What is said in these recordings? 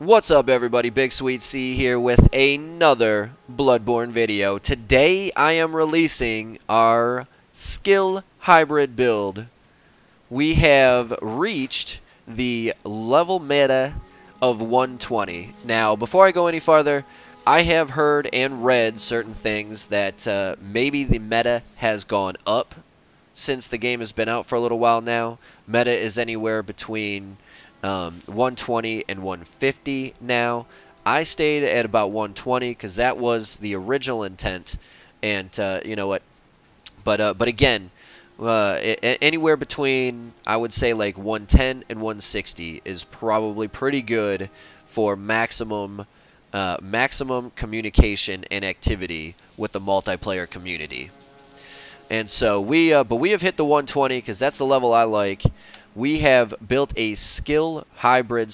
What's up everybody, BigSweetC here with another Bloodborne video. Today I am releasing our skill hybrid build. We have reached the level meta of 120. Now before I go any farther, I have heard and read certain things that maybe the meta has gone up since the game has been out for a little while now. Meta is anywhere between 120 and 150 now. I stayed at about 120 because that was the original intent, and you know what? But again, anywhere between, I would say, like 110 and 160 is probably pretty good for maximum communication and activity with the multiplayer community. And so we have hit the 120 because that's the level I like. We have built a skill hybrid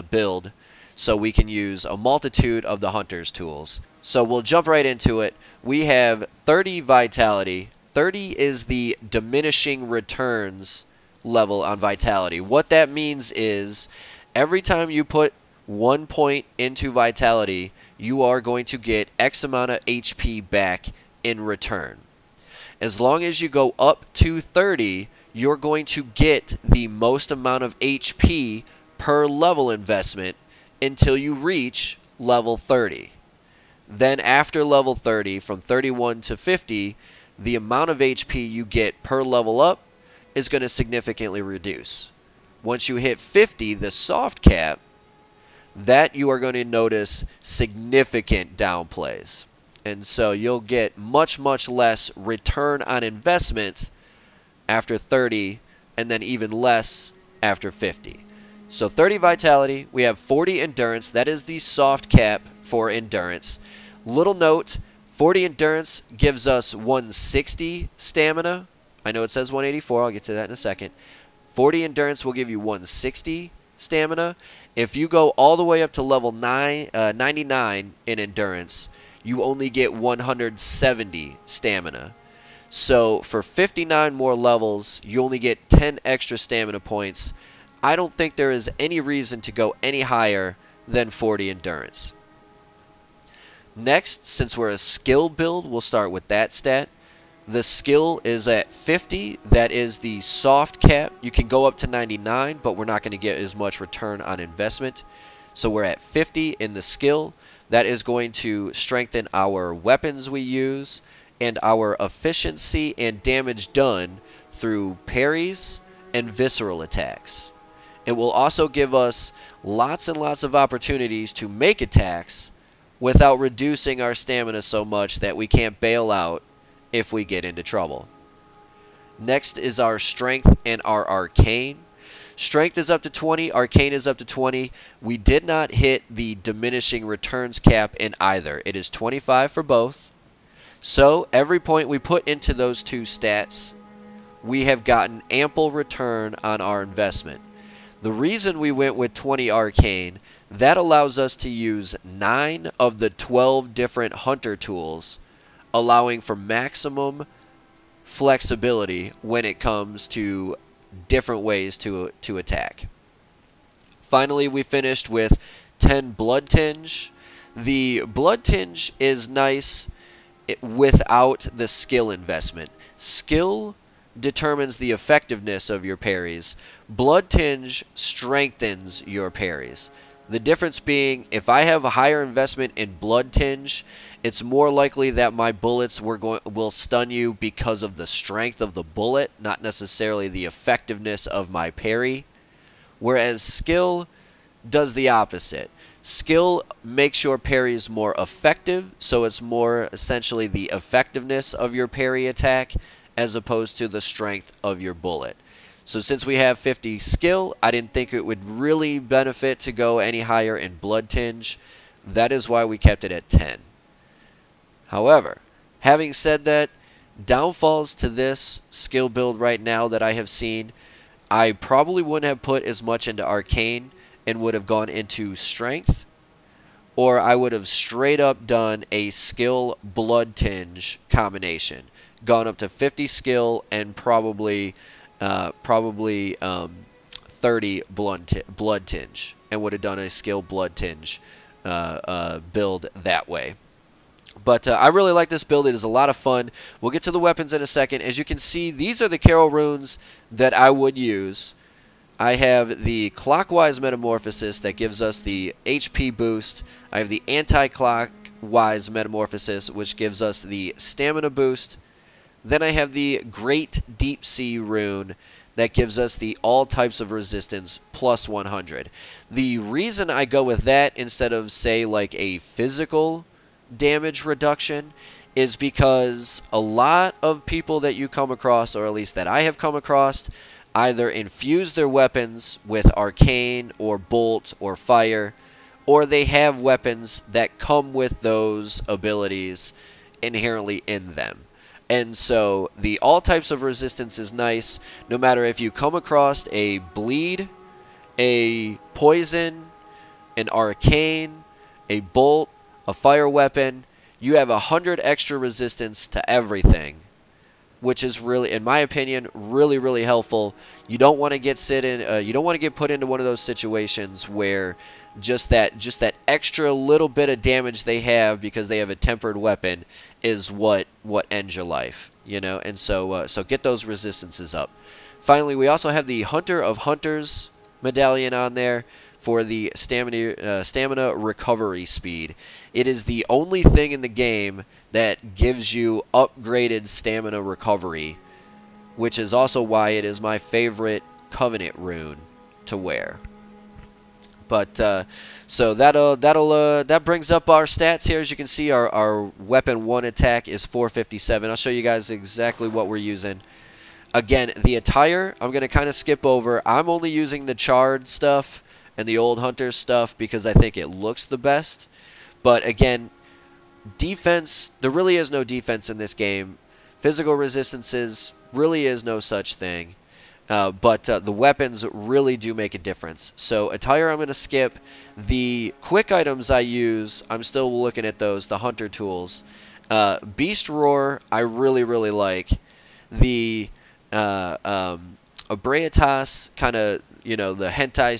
build, so we can use a multitude of the hunter's tools. So we'll jump right into it. We have 30 vitality. 30 is the diminishing returns level on vitality. What that means is every time you put 1 point into vitality, you are going to get X amount of HP back in return. As long as you go up to 30, you're going to get the most amount of HP per level investment until you reach level 30. Then after level 30, from 31 to 50, the amount of HP you get per level up is going to significantly reduce. Once you hit 50, the soft cap, that you are going to notice significant downplays. And so you'll get much less return on investment after 30, and then even less after 50. So 30 vitality, we have 40 endurance. That is the soft cap for endurance. Little note, 40 endurance gives us 160 stamina. I know it says 184, I'll get to that in a second. 40 endurance will give you 160 stamina. If you go all the way up to level 99 in endurance, you only get 170 stamina. So for 59 more levels, you only get 10 extra stamina points. I don't think there is any reason to go any higher than 40 endurance. Next, since we're a skill build, we'll start with that stat. The skill is at 50. That is the soft cap. You can go up to 99, but we're not going to get as much return on investment. So we're at 50 in the skill. That is going to strengthen our weapons we use and our efficiency and damage done through parries and visceral attacks. It will also give us lots and lots of opportunities to make attacks without reducing our stamina so much that we can't bail out if we get into trouble. Next is our strength and our arcane. Strength is up to 20, arcane is up to 20. We did not hit the diminishing returns cap in either. It is 25 for both. So every point we put into those two stats, we have gotten ample return on our investment. The reason we went with 20 arcane, that allows us to use 9 of the 12 different hunter tools, allowing for maximum flexibility when it comes to different ways to attack. Finally, we finished with 10 blood tinge. The blood tinge is nice without the skill investment. Skill determines the effectiveness of your parries. Blood tinge strengthens your parries. The difference being, if I have a higher investment in blood tinge, it's more likely that my bullets will stun you because of the strength of the bullet, not necessarily the effectiveness of my parry. Whereas skill does the opposite. Skill makes your parries more effective, so it's more essentially the effectiveness of your parry attack as opposed to the strength of your bullet. So since we have 50 skill, I didn't think it would really benefit to go any higher in blood tinge. That is why we kept it at 10. However, having said that, downfalls to this skill build right now that I have seen, I probably wouldn't have put as much into arcane and would have gone into strength, or I would have straight up done a skill blood tinge combination, gone up to 50 skill and probably 30 30 blood tinge, and would have done a skill blood tinge build that way. But I really like this build. It is a lot of fun. We'll get to the weapons in a second. As you can see, these are the Carol runes that I would use. I have the clockwise metamorphosis that gives us the HP boost. I have the anti-clockwise metamorphosis, which gives us the stamina boost. Then I have the Great Deep Sea rune that gives us the all types of resistance plus 100. The reason I go with that instead of, say, like a physical damage reduction is because a lot of people that you come across, or at least that I have come across, either infuse their weapons with arcane or bolt or fire, or they have weapons that come with those abilities inherently in them. And so the all types of resistance is nice no matter if you come across a bleed, a poison, an arcane, a bolt, a fire weapon. You have 100 extra resistance to everything, which is really, in my opinion, really helpful. You don't want to get you don't want to get put into one of those situations where just that extra little bit of damage they have because they have a tempered weapon is what ends your life, you know. And so get those resistances up. Finally, we also have the Hunter of Hunters medallion on there for the stamina recovery speed. It is the only thing in the game that gives you upgraded stamina recovery, which is also why it is my favorite Covenant rune to wear. But so that brings up our stats here. As you can see, our weapon 1 attack is 457. I'll show you guys exactly what we're using. Again, the attire I'm going to kind of skip over. I'm only using the charred stuff and the old hunter stuff because I think it looks the best. But again, defense, there really is no defense in this game. Physical resistances really is no such thing. But the weapons really do make a difference. So attire I'm going to skip. The quick items I use, I'm still looking at those, the hunter tools. Beast Roar I really like. The Abraitas, kind of, you know, the hentai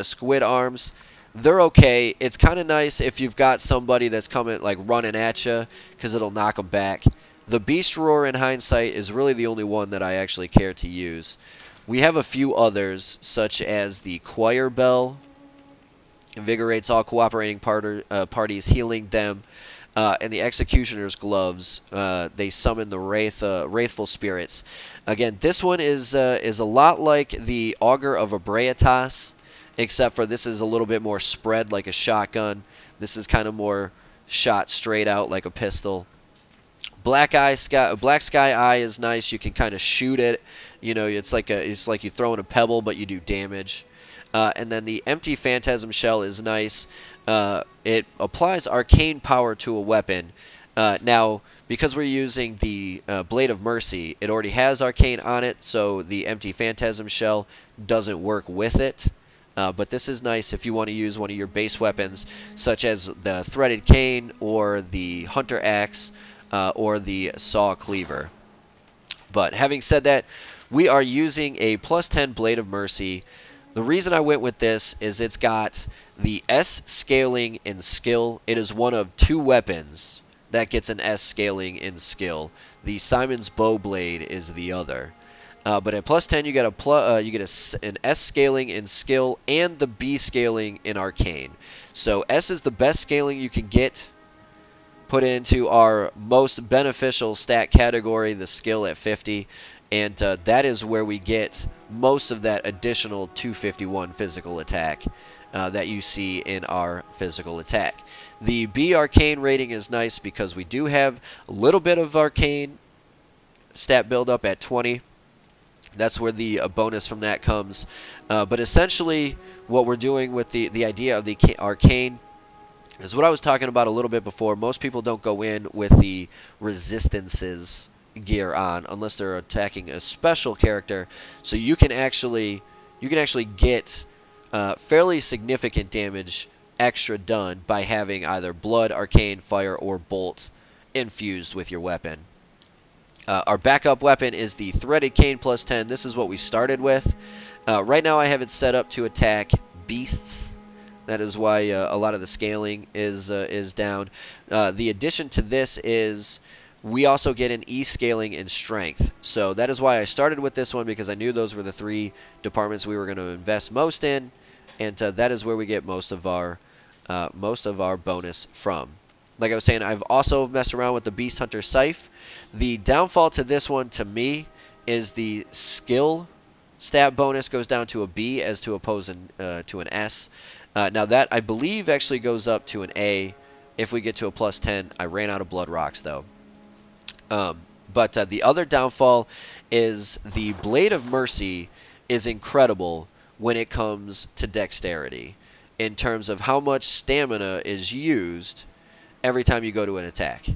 squid arms, they're okay. It's kind of nice if you've got somebody that's coming, like, running at you, because it'll knock them back. The Beast Roar, in hindsight, is really the only one that I actually care to use. We have a few others, such as the Choir Bell. Invigorates all cooperating parties, healing them. And the Executioner's Gloves, they summon the wrathful spirits. Again, this one is a lot like the Augur of Abraitas, except for this is a little bit more spread like a shotgun. This is kind of more shot straight out like a pistol. Black Sky Eye is nice. You can kind of shoot it. You know, it's like you throwing a pebble, but you do damage. And then the Empty Phantasm Shell is nice. It applies arcane power to a weapon. Now, because we're using the Blade of Mercy, it already has arcane on it, so the Empty Phantasm Shell doesn't work with it. But this is nice if you want to use one of your base weapons, such as the Threaded Cane or the Hunter Axe or the Saw Cleaver. But having said that, we are using a +10 Blade of Mercy. The reason I went with this is it's got the S scaling in skill. It is one of 2 weapons that gets an S scaling in skill. The Simon's Bow Blade is the other. But at +10, you get an S scaling in skill and the B scaling in arcane. So S is the best scaling you can get. Put into our most beneficial stat category, the skill at 50. And that is where we get most of that additional 251 physical attack that you see in our physical attack. The B arcane rating is nice because we do have a little bit of arcane stat build up at 20. That's where the bonus from that comes. But essentially what we're doing with the idea of the arcane is what I was talking about a little bit before. Most people don't go in with the resistances gear on unless they're attacking a special character, so you can actually get fairly significant damage extra done by having either blood, arcane, fire, or bolt infused with your weapon. Our backup weapon is the Threaded Cane +10. This is what we started with. Right now I have it set up to attack beasts. That is why a lot of the scaling is down. The addition to this is we also get an E-scaling in strength. So that is why I started with this one, because I knew those were the 3 departments we were going to invest most in, and that is where we get most of our bonus from. Like I was saying, I've also messed around with the Beast Hunter Scythe. The downfall to this one, to me, is the skill stat bonus goes down to a B as to opposing to an S. Now that, I believe, actually goes up to an A if we get to a +10. I ran out of blood rocks, though. But the other downfall is the Blade of Mercy is incredible when it comes to dexterity, in terms of how much stamina is used every time you go to an attack.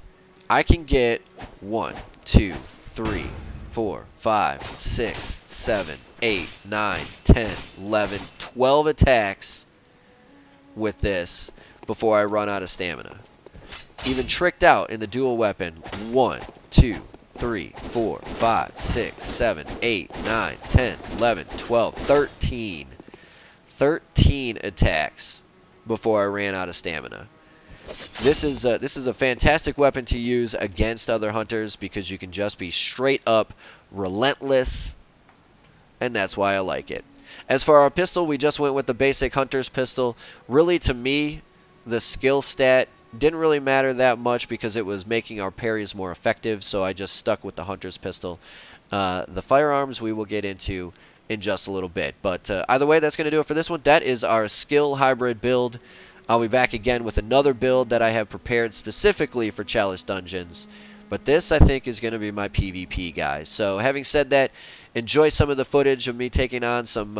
I can get 1, 2, 3, 4, 5, 6, 7, 8, 9, 10, 11, 12 attacks with this before I run out of stamina. Even tricked out in the dual weapon, 1, 2, 3, 4, 5, 6, 7, 8, 9, 10, 11, 12, 13. 13 attacks before I ran out of stamina. This is a fantastic weapon to use against other hunters, because you can just be straight up relentless, and that's why I like it. As for our pistol, we just went with the basic hunter's pistol. Really, to me, the skill stat didn't really matter that much because it was making our parries more effective, so I just stuck with the hunter's pistol. The firearms we will get into in just a little bit. But either way, that's going to do it for this one. That is our skill hybrid build. I'll be back again with another build that I have prepared specifically for Chalice Dungeons. But this, I think, is going to be my PvP, guys. So having said that, enjoy some of the footage of me taking on some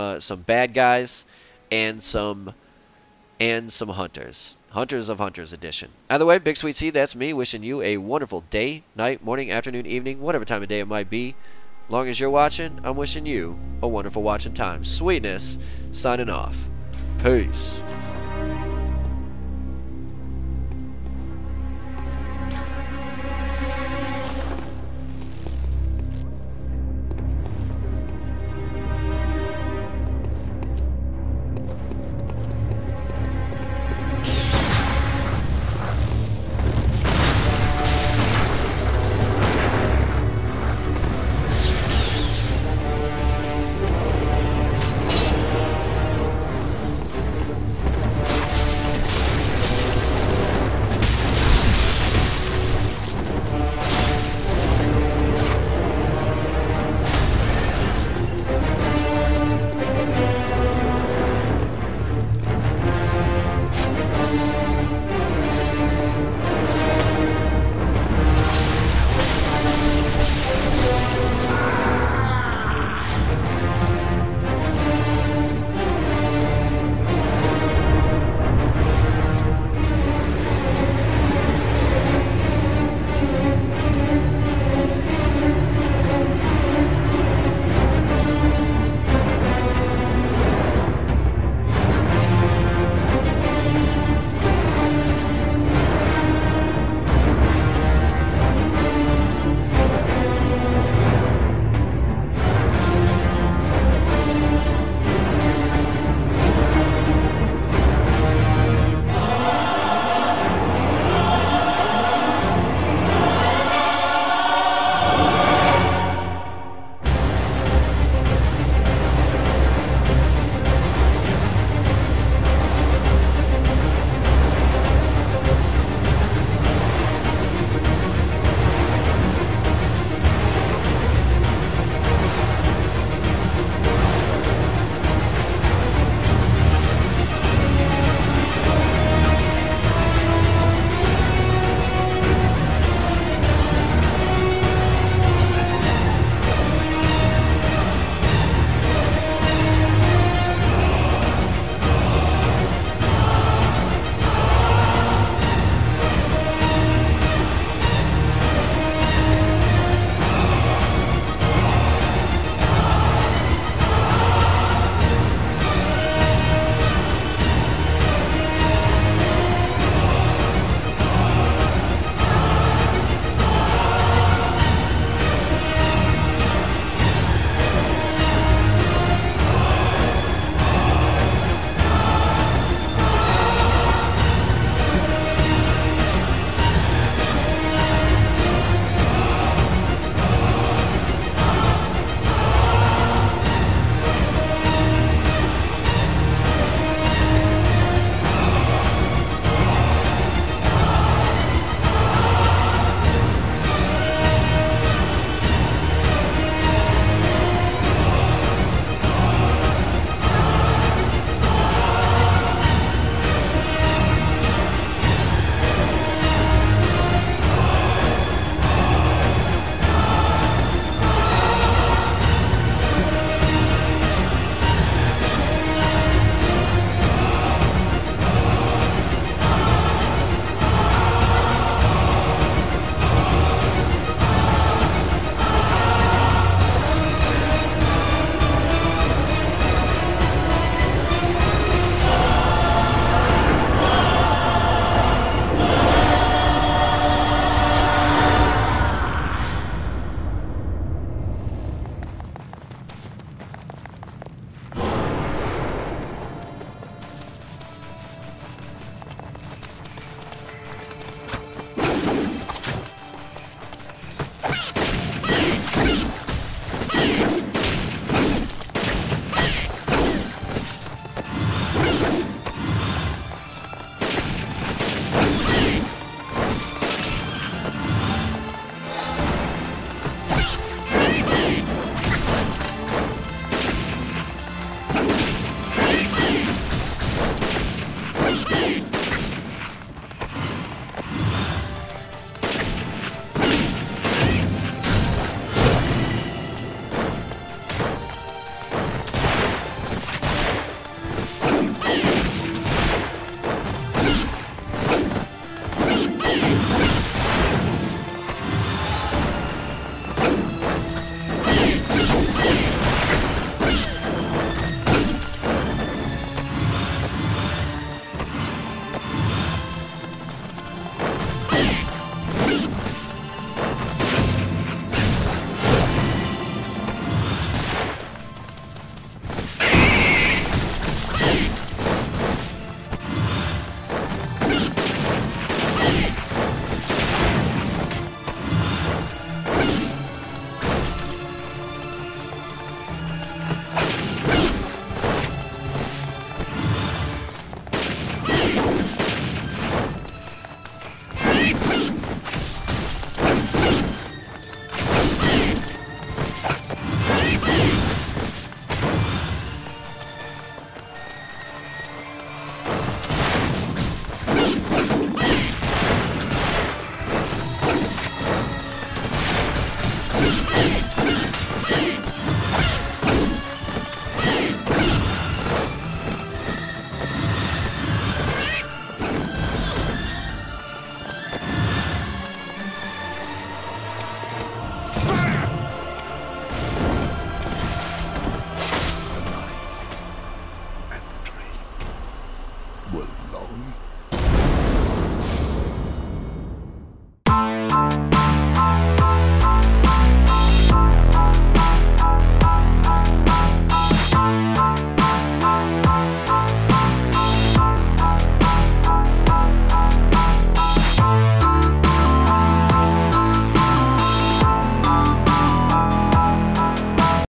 bad guys and some hunters. Hunters of Hunters edition. Either way, BigSweetC, that's me, wishing you a wonderful day, night, morning, afternoon, evening, whatever time of day it might be. Long as you're watching, I'm wishing you a wonderful watching time. Sweetness, signing off. Peace.